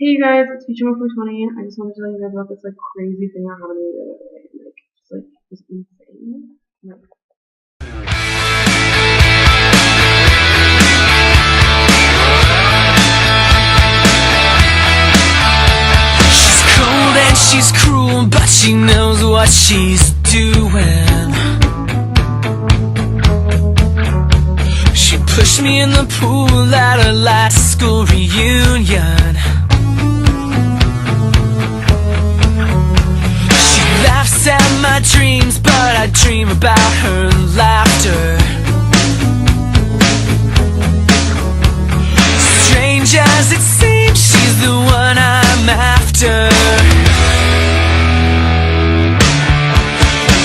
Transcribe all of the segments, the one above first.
Hey you guys, it's Future 420. I just wanted to tell you guys about this crazy thing that happened to me the other day. It was insane. She's cold and she's cruel, but she knows what she's doing. She pushed me in the pool at her last school reunion. She laughs at my dreams, but I dream about her laughter. Strange as it seems, she's the one I'm after.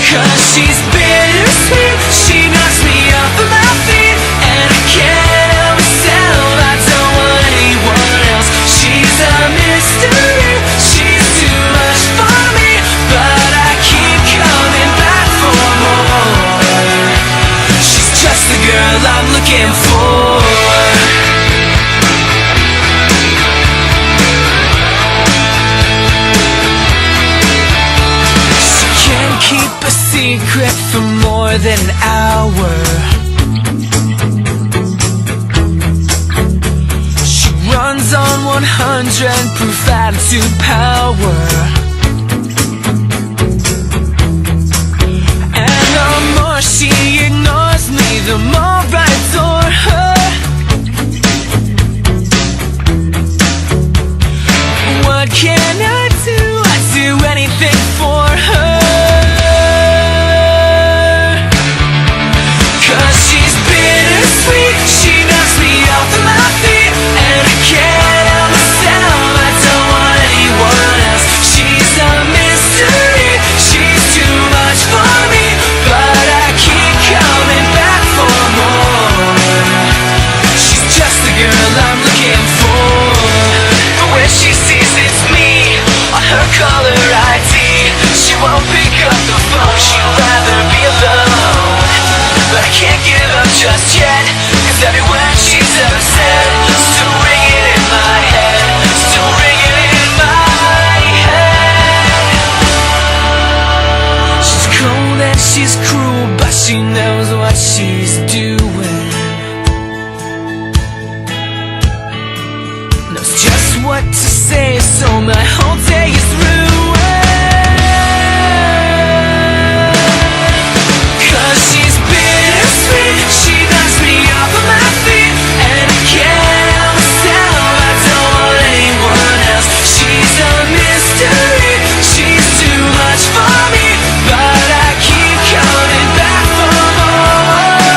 'Cause she's bittersweet, she knocks me off of my feet, and I can't help myself, I don't want anyone else. She's a mystery, she's too much for me, but I keep coming back for more. She's just the girl I'm looking for. Keep a secret for more than an hour. She runs on 100 proof attitude power. And the more she ignores me, the more I adore her. What can I do? I'd do anything for her. Caller ID, she won't pick up the phone, she'd rather be alone. But I can't give up just yet, 'cause every word she's ever said still ringing in my head, still ringing in my head. She's cold and she's cruel, but she knows what she's doing. Knows just what to say, so my whole day is ruined. 'Cause she's bittersweet, she knocks me off of my feet, and I can't help myself, I don't want anyone else. She's a mystery, she's too much for me, but I keep coming back for more.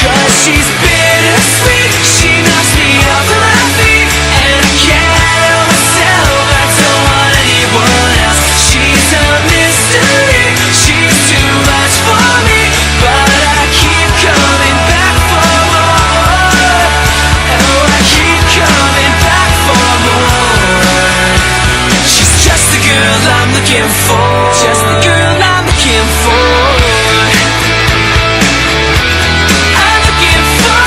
'Cause she's bittersweet, she knocks me off of my feet, and I can't help myself, I don't want anyone else. She's a mystery, she's too much for me, but I keep coming back for more. Oh, I keep coming back for more. She's just the girl I'm looking for, just the girl I'm looking for. I'm looking for,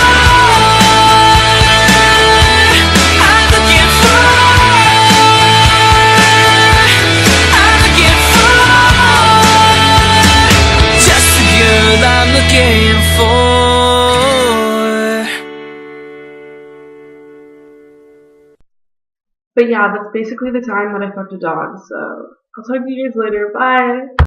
I'm looking for, I'm looking for, just the girl I'm looking for. But yeah, that's basically the time that I fucked a dog, so I'll talk to you guys later. Bye!